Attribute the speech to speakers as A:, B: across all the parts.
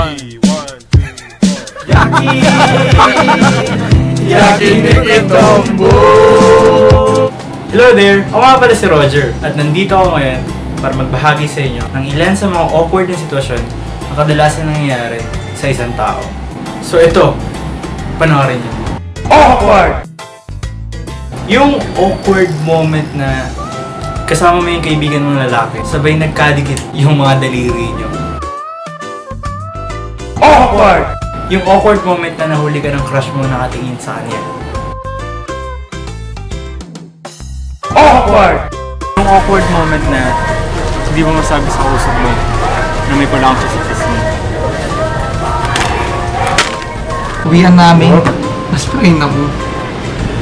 A: Yaki! Yaki Nikitombo! Hello there! Ako nga pala si Roger at nandito ako ngayon para magbahagi sa inyo ng ilan sa mga awkward na sitwasyon na kadalasan nangyayari sa isang tao. So ito, panoorin niyo. Awkward! Yung awkward moment na kasama mo yung kaibigan mong lalaki, sabay nagkadikit yung mga daliri niyo. Awkward! Yung awkward moment na nahuli ka ng crush mo nakatingin sa kanya. Awkward! Yung awkward moment na hindi mo masabi sa kausap mo na may palang siya sa kiss mo.
B: Uwihan namin. Mas pain ako.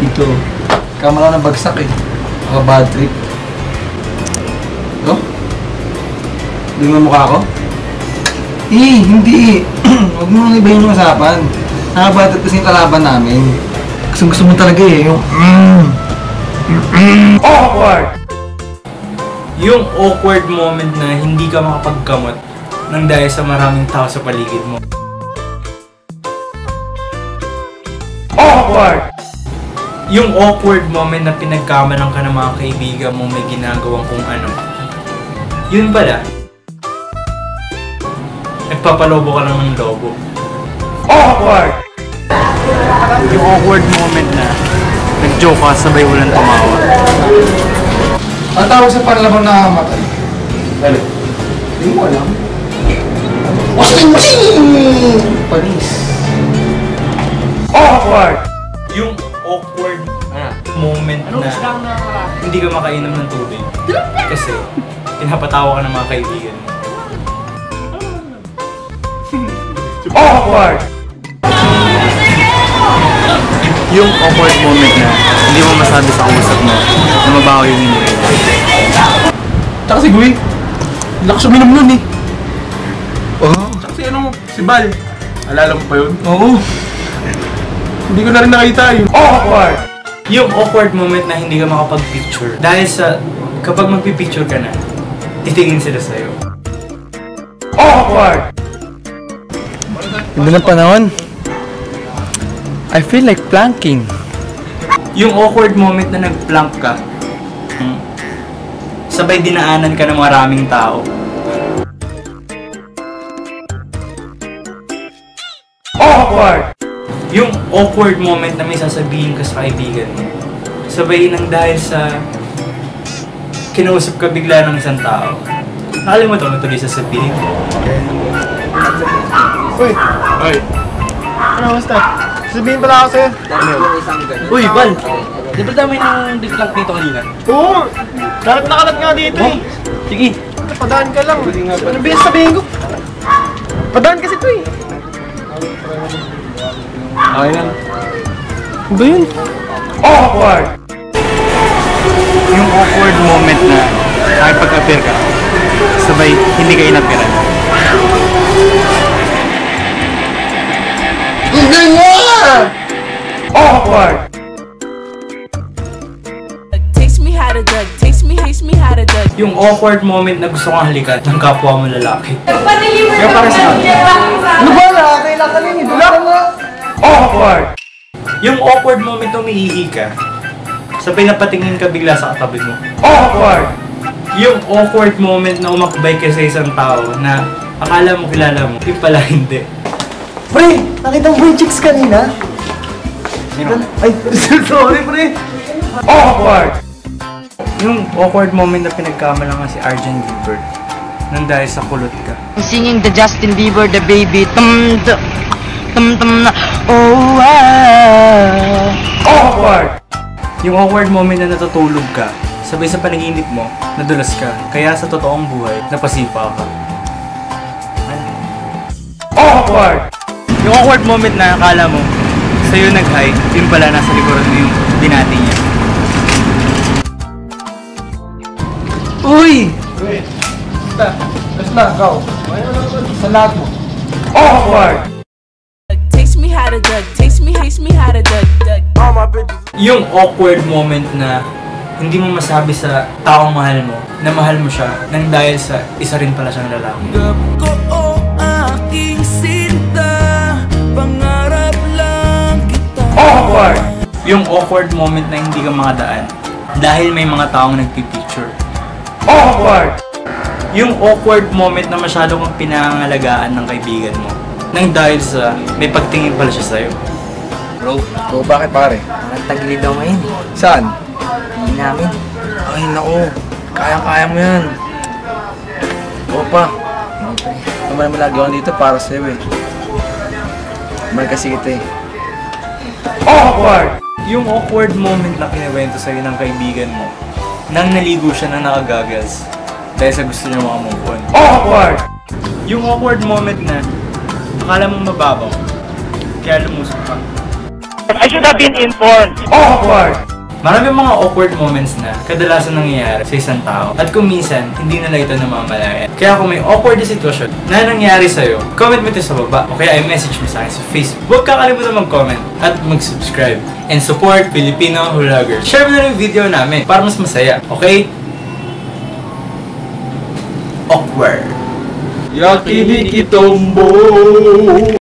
B: Ito. Kamala na bagsak eh. Baka bad trip. Ito? Hindi mo mukha ko? Hindi. Huwag mo nang ibahin yung usapan. Nakabad trip kasi yung kalaban namin. Gusto mo talaga eh. Yung
A: Awkward! Yung awkward moment na hindi ka makapagkamot nang dahil sa maraming tao sa paligid mo. Awkward! Yung awkward moment na pinagkamalan ka ng mga kaibigan mo may ginagawang kung ano. Yun pala, nagpapalobo ka lang ng lobo. Awkward! Yung awkward moment na nag-joke ka sabay walang tumawa.
B: ang tawag sa panlabang nakakamatay. Ano? Hindi mo alam. Panis.
A: Awkward! Yung awkward moment na hindi ka makainom ng tubig kasi pinapatawa ka ng mga kaibigan mo. Awkward! Yung awkward moment na hindi mo masabi sa kausap mo na mabaho yung hindi.
B: Tsaka si Gui. Lakas uminom nun eh.
C: Oh. Tsaka si ano, si Bal. Alala mo pa yun?
B: Oo.
C: Hindi ko na rin nakita yun.
A: Awkward! Yung awkward moment na hindi ka makapag-picture dahil sa kapag magpipicture ka na, titingin sila sa'yo. Awkward!
B: Ganda ng panahon. I feel like planking.
A: Yung awkward moment na nag-plank ka, sabay dinaanan ka ng maraming tao. Awkward! Yung awkward moment na may sasabihin ka sa kaibigan mo, sabay nang dahil sa kinausap ka bigla ng isang tao. Nakalimutan mo tuloy sasabihin.
C: Uy! Uy! Ano, basta? Sabihin pala ako sa'yo.
A: Uy, Val! Di ba dami ng discount dito kanina?
C: Oo! Kalat na kalat nga dito eh.
A: Sige.
C: Padaan ka lang. Ano ba yung sabihin ko? Padaan kasi ito eh.
A: Okay lang.
C: Ano ba yun?
A: Awkward! Yung awkward moment na nakipag-appear ka, sabay hindi ka inapiran.
B: Hindi mo!
A: Awkward!
D: Taste me how to duck, taste me how to duck.
A: Yung awkward moment na gusto kang halikan ng kapwa mo lalaki.
D: Yung
A: para sa
B: Ano ba na? Kailangan ka rin. Dula ka nga.
A: Awkward! Yung awkward moment na umiihi ka, sabay napatingin ka bigla sa katabi mo. Awkward! Yung awkward moment na umakbay ka sa isang tao na akala mo kilala mo, yung pala hindi.
B: Pre, nakita mo ba yung chicks kanina? Ay, sorry pre.
A: Awkward! Yung awkward moment na pinagkamalan nga si Arjen Gilbert nang dahil sa kulot ka.
E: Singing the Justin Bieber, the baby, na, oh ah.
A: Awkward! Yung awkward moment na natutulog ka, sabay sa panaginip mo, nadulas ka, kaya sa totoong buhay, napasipa ka. Awkward! Yung awkward moment na akala mo, sa'yo nag-hi, yun pala nasa likuran mo yung binati niya.
B: Uy! Basta, ikaw. Sa lahat mo.
A: Awkward!
D: Taste me how to duck, taste me how to duck.
A: Yung awkward moment na hindi mo masabi sa taong mahal mo na mahal mo siya nang dahil sa isa rin pala siyang lalaki.
D: Ko o aking
C: Awkward!
A: Yung awkward moment na hindi ka makadaan dahil may mga taong nagpipicture.
C: Awkward!
A: Yung awkward moment na masyado kang pinangalagaan ng kaibigan mo nang dahil sa may pagtingin pala siya sa'yo.
B: Bro, bakit pare?
E: Parang tagilid daw ngayon.
B: Saan?
E: Hindi namin.
B: Ay, naku. Kaya mo yan. Opa. Naman naman lagi ako dito para sa'yo eh. Mahal kasi kita eh.
C: Awkward!
A: Yung awkward moment na kinawento sa'yo ng kaibigan mo nang naligo siya na nakagaggles dahil sa gusto niya makamove on.
C: Awkward!
A: Yung awkward moment na akala mong mababaw kaya lumusok ka.
C: I should have been informed. Awkward!
A: Maraming mga awkward moments na kadalasan nangyayari sa isang tao at kung minsan, hindi nila ito namamalayan. Kaya kung may awkward na sitwasyon na nangyari sa'yo, comment mo ito sa baba o kaya i-message mo sa akin sa Facebook. Huwag kakalimutan mag-comment at mag-subscribe and support Filipino vloggers. Share mo na rin yung video namin para mas masaya, okay? Awkward.
B: Yakinikitombo!